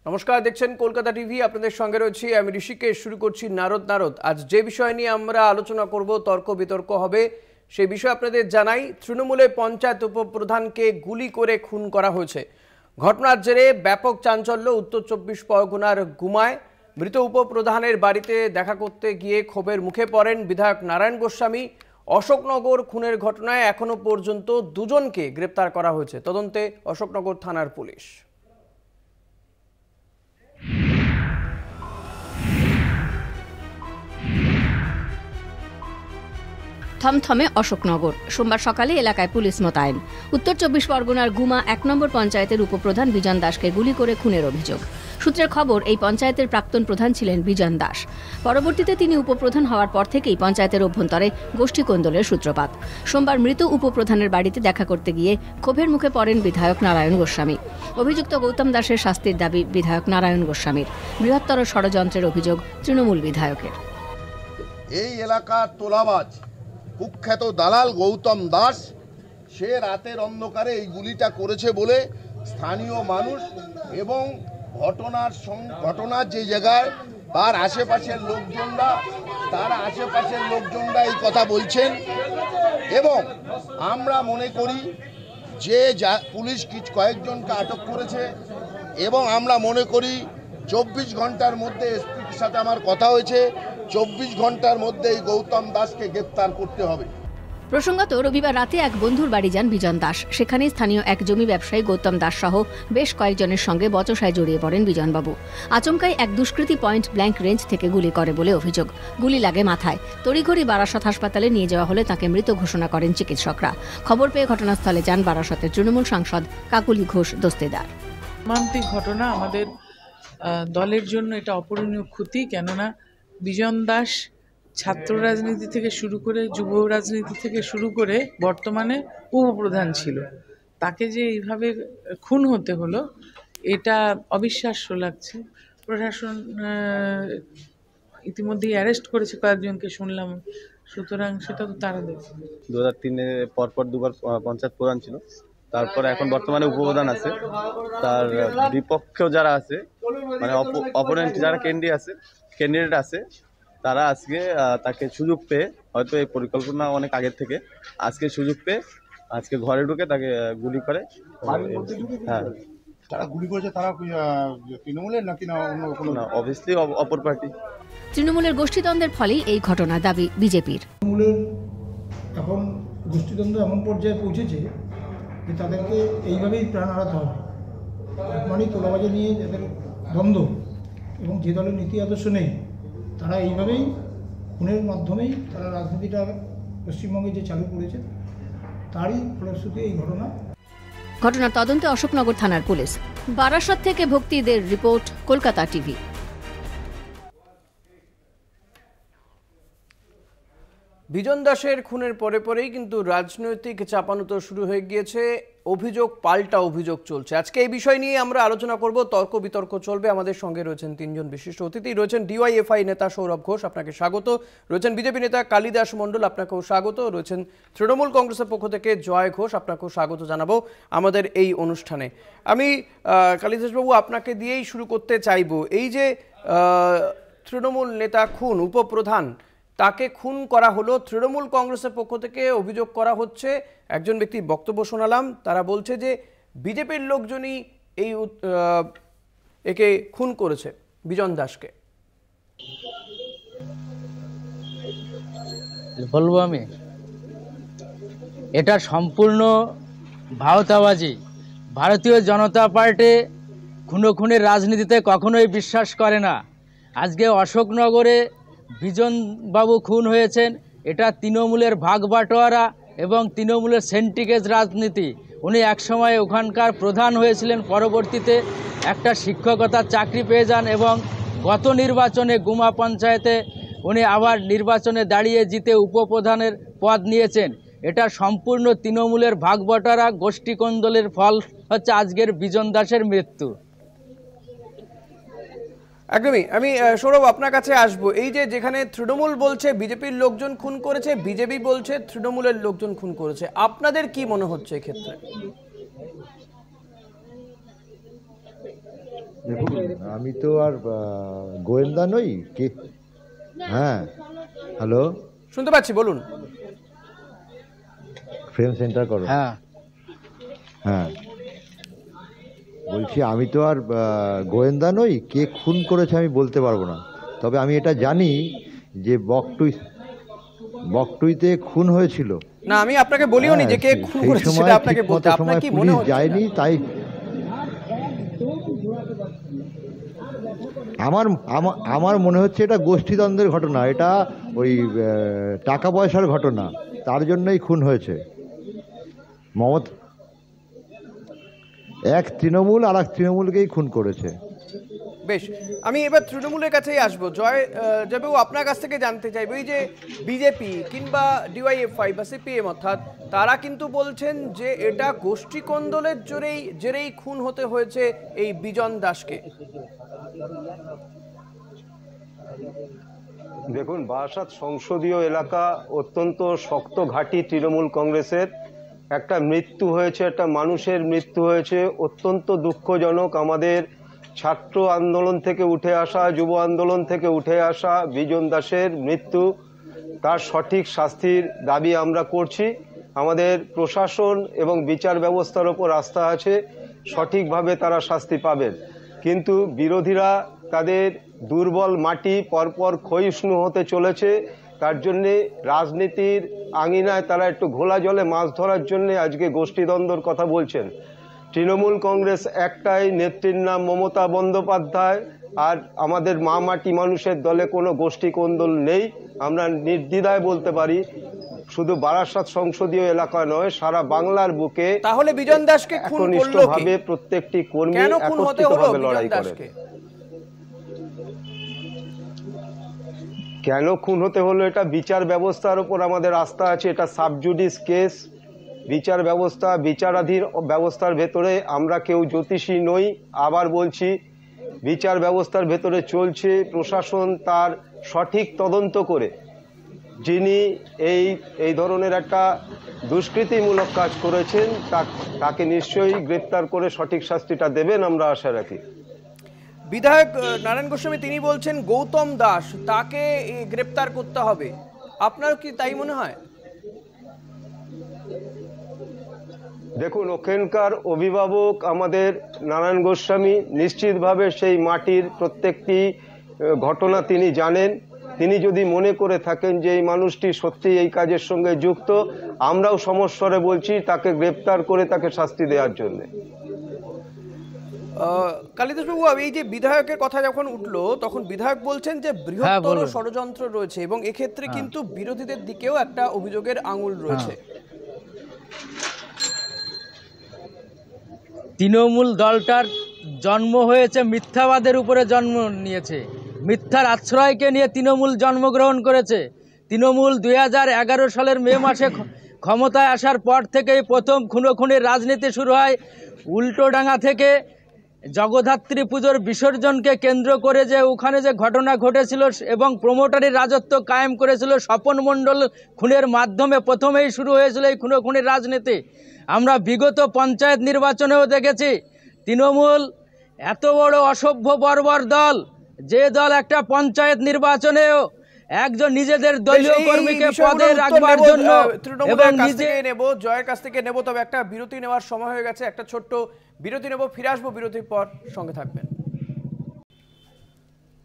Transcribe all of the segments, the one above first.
নমস্কার, দেখছেন কলকাতা টিভি। আপনাদের সঙ্গে রয়েছি আমি ঋষিকেশ। শুরু করছি নারদ নারদ। আজ যে বিষয় নিয়ে আমরা আলোচনা করব, তর্ক বিতর্ক হবে, সেই বিষয়ে আপনাদের জানাই। তৃণমূলে পঞ্চায়েত উপপ্রধানকে গুলি করে খুন করা হয়েছে। ঘটনার জেরে ব্যাপক চাঞ্চল্য উত্তর 24 পরগনার গুমায়। মৃত উপপ্রধানের বাড়িতে দেখা করতে গিয়ে ক্ষোভের মুখে পড়েন বিধায়ক নারায়ণ গোস্বামী। অশোকনগর খুনের ঘটনায় এখনো পর্যন্ত দুজনকে গ্রেপ্তার করা হয়েছে। তদন্তে অশোকনগর থানার পুলিশ। থমথমে অশোকনগর। সোমবার সকালে এলাকায় পুলিশ মোতায়েন। উত্তর 24 পরগনার গুমা 1 নম্বর পঞ্চায়েতের উপপ্রধান বিজন দাসকে গুলি করে খুনের অভিযোগ। সূত্রের খবর, এই পঞ্চায়েতের প্রাক্তন প্রধান ছিলেন বিজন দাস। পরবর্তীতে তিনি উপপ্রধান হওয়ার পর থেকেই পঞ্চায়েতের অভ্যন্তরে গোষ্ঠী কোন্দলের সূত্রপাত। সোমবার মৃত উপপ্রধানের বাড়িতে দেখা করতে গিয়ে ক্ষোভের মুখে পড়েন বিধায়ক নারায়ণ গোস্বামী। অভিযুক্ত গৌতম দাসের শাস্তির দাবি বিধায়ক নারায়ণ গোস্বামীর। বৃহত্তর ষড়যন্ত্রের অভিযোগ তৃণমূল বিধায়কের। এই এলাকার তোলাবাজ কুখ্যাত দালাল গৌতম দাস, সে রাতের অন্ধকারে এই গুলিটা করেছে বলে স্থানীয় মানুষ এবং ঘটনার যে জায়গায় তার আশেপাশের লোকজনরা এই কথা বলছেন। এবং আমরা মনে করি যে পুলিশ কয়েকজনকে আটক করেছে এবং আমরা মনে করি 24 ঘন্টার মধ্যে এসপির সাথে আমার কথা হয়েছে, 24 ঘন্টার মধ্যে এই গৌতম দাসকে গ্রেপ্তার করতে হবে। প্রসঙ্গত, রবিবার রাতে এক বন্ধুর বাড়ি যান বিজন দাস। সেখানে স্থানীয় এক জমি ব্যবসায়ী গৌতম দাস সহ বেশ কয়েকজনের সঙ্গে বচসায় জড়িয়ে পড়েন বিজনবাবু। আচমকাই এক দুষ্কৃতী পয়েন্ট ব্ল্যাঙ্ক রেঞ্জ থেকে গুলি করে বলে অভিযোগ। গুলি লাগে মাথায়। তড়িঘড়ি বারাসত হাসপাতালে নিয়ে যাওয়া হলে তাকে মৃত ঘোষণা করেন চিকিৎসকরা। খবর পেয়ে ঘটনাস্থলে যান বারাসতের তৃণমূল সাংসদ কাকুলি ঘোষ দস্তিদার। মর্মান্তিক ঘটনা। আমাদের দলের জন্য এটা অপূরণীয় ক্ষতি। কেননা বিজন দাস ছাত্র রাজনীতি থেকে শুরু করে যুব রাজনীতি থেকে শুরু করে বর্তমানে উপপ্রধান ছিল। তাকে যে এইভাবে খুন হতে হলো, এটা অবিশ্বাস্য লাগছে। প্রশাসন ইতিমধ্যেই অ্যারেস্ট করেছে কয়েকজনকে শুনলাম, সুতরাং সেটা তো তারা দেখবে। 2003-এ পরপর দুবার পঞ্চায়েত প্রধান ছিল, তারপরে এখন বর্তমানে উপপ্রধান আছে। তার বিপক্ষেও যারা আছে, মানে অপোনেন্ট যারা ক্যান্ডিডেট আছে, তারা আজকে তাকে সুযোগ পেয়ে, হয়তো এই পরিকল্পনা অনেক আগের থেকে, আজকে সুযোগ পেয়ে আজকে ঘরে ঢুকে তাকে গুলি করে। হ্যাঁ, যারা গুলি করেছে তারা তৃণমূলের নাকি না অন্য কোনো? না, অবভিয়াসলি অপর পার্টি। তৃণমূলের গোষ্ঠীদ্বন্দ্বের ফলেই এই ঘটনা, দাবি বিজেপির। তৃণমূলের এখন গোষ্ঠীদ্বন্দ্ব এমন পর্যায়ে পৌঁছেছে যে তাদেরকে এইভাবেই প্রাণ হারাতে হবে। মানে তোলাবাজি নিয়ে যাদের দ্বন্দ্ব এবং যে দলের নীতি আদর্শ নেই, তারা এইভাবেই খুনের মাধ্যমেই তারা রাজনীতিটা পশ্চিমবঙ্গে যে চালু করেছে, তারই ফলশ্রুতি এই ঘটনা। ঘটনার তদন্তে অশোকনগর থানার পুলিশ। বারাসত থেকে ভক্তিদের রিপোর্ট, কলকাতা টিভি। বিজন দাসের খুনের পরেই কিন্তু রাজনৈতিক চাপানুতো শুরু হয়ে গিয়েছে। অভিযোগ পাল্টা অভিযোগ চলছে। আজকে এই বিষয় নিয়ে আমরা আলোচনা করব, তর্ক বিতর্ক চলবে। আমাদের সঙ্গে রয়েছেন 3 জন বিশিষ্ট অতিথি। রয়েছেন ডিওয়াইএফআই নেতা সৌরভ ঘোষ, আপনাকে স্বাগত। রয়েছেন বিজেপি নেতা কালিদাস মণ্ডল, আপনাকেও স্বাগত। রয়েছেন তৃণমূল কংগ্রেসের পক্ষ থেকে জয় ঘোষ, আপনাকেও স্বাগত জানাবো আমাদের এই অনুষ্ঠানে। আমি কালিদাসবাবু, আপনাকে দিয়েই শুরু করতে চাইব। এই যে তৃণমূল নেতা খুন, উপপ্রধান, তাকে খুন করা হলো, তৃণমূল কংগ্রেসের পক্ষ থেকে অভিযোগ করা হচ্ছে। একজন ব্যক্তির বক্তব্য শোনালাম, তারা বলছে যে বিজেপির লোকজনই একে খুন করেছে, বিজন দাসকে। বলবো আমি, এটা সম্পূর্ণ ভাওতাবাজি। ভারতীয় জনতা পার্টি খুনের রাজনীতিতে কখনোই বিশ্বাস করে না। আজকে অশোকনগরে বিজনবাবু খুন হয়েছেন, এটা তৃণমূলের ভাগ বাটোয়ারা এবং তৃণমূলের সেন্টিকেজ রাজনীতি। উনি একসময় ওখানকার প্রধান হয়েছিলেন, পরবর্তীতে একটা শিক্ষকতার চাকরি পেয়ে যান এবং গত নির্বাচনে গুমা পঞ্চায়েতে উনি আবার নির্বাচনে দাঁড়িয়ে জিতে উপপ্রধানের পদ নিয়েছেন। এটা সম্পূর্ণ তৃণমূলের ভাগ বাটোয়ারা, গোষ্ঠী কোন্দলের ফল হচ্ছে আজকের বিজন দাসের মৃত্যু। একদমই। আমি সৌরভ আপনার কাছে আসবো। এই যে যেখানে তৃণমূল বলছে বিজেপির লোকজন খুন করেছে, বিজেপি বলছে তৃণমূলের লোকজন খুন করেছে, আপনাদের কি মনে হচ্ছে এক্ষেত্রে? দেখুন, আমি তো আর গোয়েন্দা নই কে। হ্যাঁ, হ্যালো, শুনতে পাচ্ছি, বলুন। ফ্রেম সেন্টার করো। হ্যাঁ হ্যাঁ, বলছি আমি তো আর গোয়েন্দা নই, কে খুন করেছে আমি বলতে পারবো না। তবে আমি এটা জানি যে বকটুইতে খুন হয়েছিল। না, আমি আপনাকে বলিও নি যে কে খুন সেই করেছে সময় সেটা আপনাকে ঠিকমতো বলতে। আপনার সময় কি মনে পুলিশ হচ্ছে? যায়নি, তাই আমার মনে হচ্ছে এটা গোষ্ঠীদ্বন্দ্বের ঘটনা। এটা ওই টাকা পয়সার ঘটনা, তার জন্যই খুন হয়েছে। এক তৃণমূল আর এক তৃণমূলকেই খুন করেছে। বেশ, আমি এবার তৃণমূলের কাছেই আসবো। জয়বাবু, আপনার কাছ থেকে জানতে চাইবো, এই যে বিজেপি কিংবা ডিওয়াইএফআই বা সিপিএম অর্থাৎ তারা কিন্তু বলছেন যে এটা গোষ্ঠী কোন্দলের জেরেই খুন হতে হয়েছে এই বিজন দাসকে। দেখুন, বারাসাত সংসদীয় এলাকা অত্যন্ত শক্ত ঘাঁটি তৃণমূল কংগ্রেসের। একটা মৃত্যু হয়েছে, একটা মানুষের মৃত্যু হয়েছে, অত্যন্ত দুঃখজনক। আমাদের ছাত্র আন্দোলন থেকে উঠে আসা, যুব আন্দোলন থেকে উঠে আসা বিজন দাসের মৃত্যু, তার সঠিক শাস্তির দাবি আমরা করছি। আমাদের প্রশাসন এবং বিচার ব্যবস্থার ওপর আস্থা আছে, সঠিকভাবে তারা শাস্তি পাবেন। কিন্তু বিরোধীরা তাদের দুর্বল মাটি পরপর ক্ষয়িষ্ণু হতে চলেছে। তার জন্যে রাজনীতির আঙিনায় তারা একটু ঘোলা জলে মাছ ধরার জন্যে আজকে গোষ্ঠীদ্বন্দ্বর কথা বলছেন। তৃণমূল কংগ্রেস একটাই, নেত্রীর নাম মমতা বন্দ্যোপাধ্যায়। আর আমাদের মা মাটি মানুষের দলে কোনো গোষ্ঠী কোন্দল নেই। আমরা নির্দ্বিধায় বলতে পারি, শুধু বারাসাত সংসদীয় এলাকা নয়, সারা বাংলার বুকে তাহলে বিজন দাসকে খুন করলো কে? প্রত্যেকটি কর্মী কেন খুন হতে হলো একত্রিতভাবে লড়াই বিজন করে। দাসকে? কেন খুন হতে হলো, এটা বিচার ব্যবস্থার উপর আমাদের আস্থা আছে। এটা সাবজুডিস কেস, বিচার ব্যবস্থা, বিচারাধীন ব্যবস্থার ভেতরে আমরা কেউ জ্যোতিষী নই। আবার বলছি, বিচার ব্যবস্থার ভেতরে চলছে। প্রশাসন তার সঠিক তদন্ত করে যিনি এই ধরনের একটা দুষ্কৃতিমূলক কাজ করেছেন তাকে নিশ্চয়ই গ্রেপ্তার করে সঠিক শাস্তিটা দেবেন, আমরা আশা রাখি। বিধায়ক নারায়ণ গোস্বামী তিনি বলছেন গৌতম দাস তাকে গ্রেপ্তার করতে হবে। আপনার কি তাই মনে হয়? দেখুন, ওখানকার অভিভাবক আমাদের নারায়ণ গোস্বামী নিশ্চিতভাবে সেই মাটির প্রত্যেকটি ঘটনা তিনি জানেন। তিনি যদি মনে করে থাকেন যে এই মানুষটি সত্যি এই কাজের সঙ্গে যুক্ত, আমরাও সমস্বরে বলছি তাকে গ্রেপ্তার করে তাকে শাস্তি দেওয়ার জন্য। কালিদাস বাবু, এই যে বিধায়কের কথা যখন উঠলো তখন বিধায়ক বলছেন যে বৃহত্তর ষড়যন্ত্র রয়েছে এবং এক্ষেত্রে কিন্তু বিরোধীদের দিকেও একটা অভিযোগের আঙুল রয়েছে। তৃণমূল দলটার জন্ম হয়েছে মিথ্যাবাদের উপরে, জন্ম নিয়েছে মিথ্যার আশ্রয়কে নিয়ে তৃণমূল জন্মগ্রহণ করেছে। তৃণমূল 2011 সালের মে মাসে ক্ষমতায় আসার পর থেকেই প্রথম খুনোখুনির রাজনীতি শুরু হয়। উল্টোডাঙ্গা থেকে জগদ্ধাত্রী পুজোর বিসর্জনকে কেন্দ্র করে যে ওখানে যে ঘটনা ঘটেছিল এবং প্রমোটারি রাজত্ব কায়েম করেছিল স্বপন মণ্ডল খুনের মাধ্যমে, প্রথমেই শুরু হয়েছিল এই খুনোখুনির রাজনীতি। আমরা বিগত পঞ্চায়েত নির্বাচনেও দেখেছি তৃণমূল এত বড় অসভ্য বর্বর দল, যে দল একটা পঞ্চায়েত নির্বাচনেও একজন নিজেদের দলীয় কর্মীকে পদে রাখবার জন্য এবং নিজে নেব জয়ের কাছ থেকে নেব। তবে একটা বিরতি নেওয়ার সময় হয়ে গেছে, একটা ছোট্ট বিরতি নেব, ফিরে আসবো বিরতির পর, সঙ্গে থাকবেন।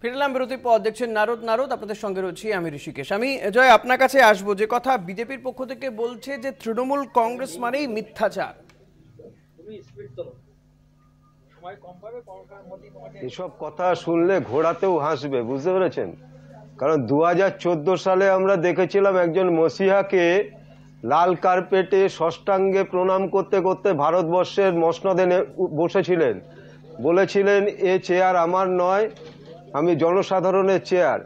ফিরলাম বিরতির পর, দেখছেন নারদ, আপনাদের সঙ্গে রয়েছি আমি ঋষিকেশ। আমি জয় আপনার কাছে আসবো, যে কথা বিজেপির পক্ষ থেকে বলছে যে তৃণমূল কংগ্রেস মানেই মিথ্যাচার। এসব কথা শুনলে ঘোড়াতেও হাসবে, বুঝতে পেরেছেন? কারণ 2014 সালে আমরা দেখেছিলাম একজন মসিহাকে লাল কার্পেটে ষষ্ঠাঙ্গে প্রণাম করতে করতে ভারতবর্ষের মসনদে বসেছিলেন, বলেছিলেন এ চেয়ার আমার নয়, আমি জনসাধারণের চেয়ার।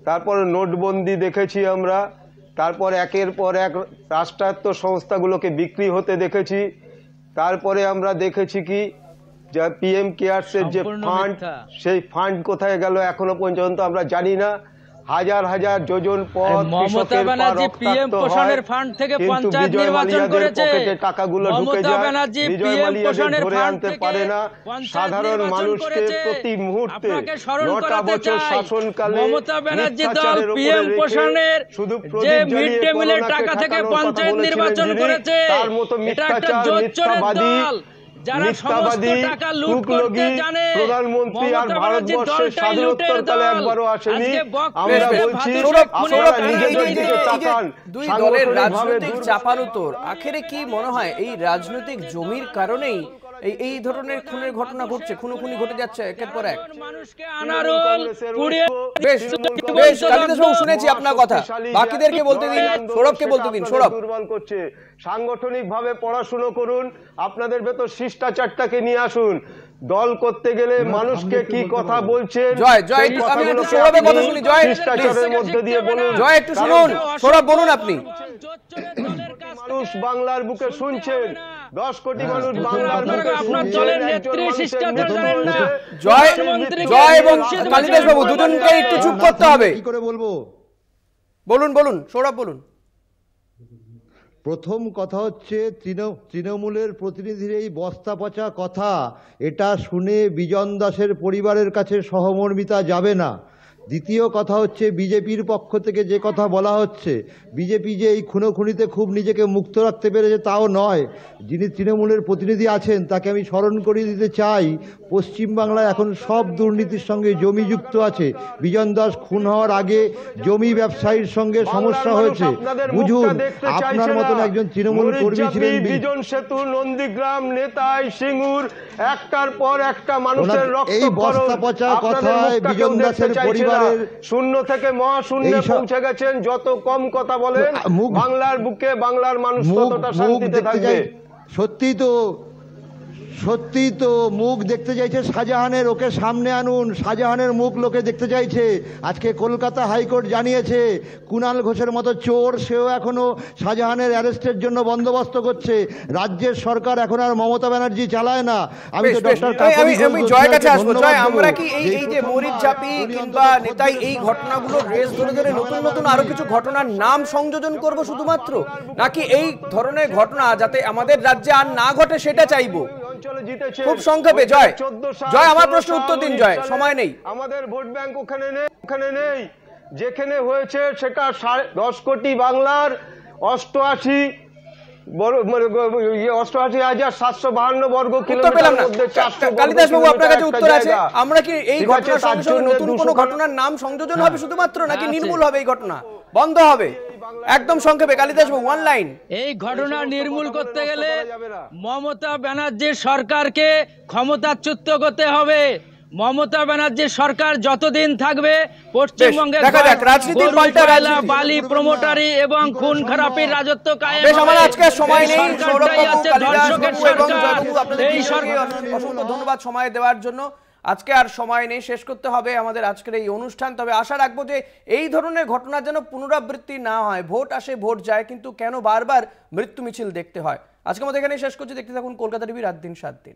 তারপরে নোটবন্দি দেখেছি আমরা, তারপর একের পর এক রাষ্ট্রায়ত্ত সংস্থাগুলোকে বিক্রি হতে দেখেছি। তারপরে আমরা দেখেছি কি যা পিএম কেয়ারসের যে ফান্ড, সেই ফান্ড কোথায় গেল এখনো পর্যন্ত আমরা জানি না। হাজার হাজার যোজন পথ মমতা ব্যানার্জি পিএম পোষণের ফান্ড থেকে পঞ্চায়েত নির্বাচন করেছে। টাকাগুলো ঢুকে যায়, বিজয় মালিয়াদের ধরে আনতে পারে না। সাধারণ মানুষকে প্রতি মুহূর্তে 9টা বছর শাসনকালে মমতা ব্যানার্জি দল পিএম পোষণের যে মিড ডে মিলের টাকা থেকে পঞ্চায়েত নির্বাচন করেছে, তার মতো মিথ্যাচার মিথ্যাবাদী প্রধানমন্ত্রী আর ভারতবর্ষের স্বাধীনোত্তরকালে একবারও আসেনি। আমরা বলছি দুই দলের রাজনৈতিক চাপানুতোর, আখেরে কি মনে হয় এই রাজনৈতিক জমির কারণেই এই ধরনের খুনের ঘটনা ঘটছে, খুনোখুনি ঘটে যাচ্ছে একের পর এক? বেশ কালিদাসবাবু, শুনেছি আপনার কথা, বাকিদেরকে বলতে দিন, সৌরভকে বলতে দিন। সৌরভ, দুর্বল করছে। সাংগঠনিক ভাবে পড়াশুনো করুন, আপনাদের ভেতর শিষ্টাচারটাকে নিয়ে আসুন। দল করতে গেলে মানুষকে কি কথা বলছেন, জয় জয় আমি একটু সৌরভের কথা শুনি। জয়, শিষ্টাচারের মধ্যে দিয়ে বলুন। জয় একটু শুনুন। সৌরভ বলুন আপনি। মানুষ বাংলার বুকে শুনছেন, 10 কোটি মানুষ বাংলার বুকে জয় জয় এবং কালিদাস বাবু দুজনকে একটু চুপ করতে হবে। কি করে বলবো? বলুন বলুন সৌরভ বলুন। প্রথম কথা হচ্ছে তৃণমূলের প্রতিনিধির এই বস্তা পচা কথা, এটা শুনে বিজন দাসের পরিবারের কাছে সহমর্মিতা যাবে না। দ্বিতীয় কথা হচ্ছে বিজেপির পক্ষ থেকে যে কথা বলা হচ্ছে, বিজেপি যে এই খুনোখুনিতে খুব নিজেকে মুক্ত রাখতে পেরেছে তাও নয়। যিনি তৃণমূলের প্রতিনিধি আছেন তাকে আমি স্মরণ করিয়ে দিতে চাই, পশ্চিমবাংলায় এখন সব দুর্নীতির সঙ্গে জমি যুক্ত আছে। বিজন দাস খুন হওয়ার আগে জমি ব্যবসায়ীর সঙ্গে সমস্যা হয়েছে। বুঝুন, আপনার মতন একজন তৃণমূল কর্মী ছিলেন। বিজন সেতু, নন্দীগ্রাম, নেতাই, সিঙ্গুর, একটার পর একটা মানুষের রক্ত। এই বস্তা পচা কথায় বিজন দাসের পরিবার শূন্য থেকে মহাশূন্যে পৌঁছে গেছেন। যত কম কথা বলেন বাংলার বুকে বাংলার মানুষ ততটা শান্তিতে থাকবে। সত্যি তো মুখ দেখতে চাইছে শাহজাহানের, ওকে সামনে আনুন। শাহজাহানের মুখ লোকে দেখতে চাইছে। আজকে কলকাতা হাইকোর্ট জানিয়েছে কুণাল ঘোষের মতো চোর সেও এখনো শাহজাহানের অ্যারেস্টের জন্য বন্দোবস্ত করছে। রাজ্যের সরকার এখন আর মমতা ব্যানার্জি চালায় না। আমি তো ডক্টর জয়ের কাছে আসবো। জয়, আমরা কি এই যে মরিচঝাপি কিংবা নেতাই এই ঘটনাগুলোর রেস ধরে ধরে নতুন নতুন আরো কিছু ঘটনার নাম সংযোজন করব শুধুমাত্র, নাকি এই ধরনের ঘটনা যাতে আমাদের রাজ্যে আর না ঘটে সেটা চাইবো? খুব সংক্ষেপে জয়, জয় আমার প্রশ্ন উত্তর দিন। জয়, সময় নেই। আমাদের ভোট ব্যাংক ওখানে নেই। যেখানে হয়েছে সেটা 10 কোটি বাংলার 88,752 বর্গ কিলোমিটার মধ্যে 400 কালিদাস বাবু আপনার কাছে উত্তর আছে। আমরা কি এই ঘটনার সঙ্গে নতুন কোনো ঘটনার নাম সংযোজন হবে শুধুমাত্র, নাকি নির্মূল হবে এই ঘটনা, বন্ধ হবে? একদম সংক্ষেপে কালিদাস বাবু, ওয়ান লাইন। এই ঘটনা নির্মূল করতে গেলে মমতা ব্যানার্জির সরকারকে ক্ষমতাচ্যুত করতে হবে। মমতা ব্যানার্জির সরকার যতদিন থাকবে পশ্চিমবঙ্গের বালি প্রমোটারি এবং খুন খারাপির রাজত্ব কায়েম হবে। আমার আজকে সময় নেই। অসংখ্য ধন্যবাদ সময় দেওয়ার জন্য। আজকে আর সময় নেই, শেষ করতে হবে আমাদের আজকের এই অনুষ্ঠান। তবে আশা রাখবো যে এই ধরনের ঘটনা যেন পুনরাবৃত্তি না হয়। ভোট আসে ভোট যায়, কিন্তু কেন বারবার মৃত্যু মিছিল দেখতে হয়? আজকের মতো এখানে শেষ করছি। দেখতে থাকুন কলকাতা টিভি, রাত দিন 7 দিন।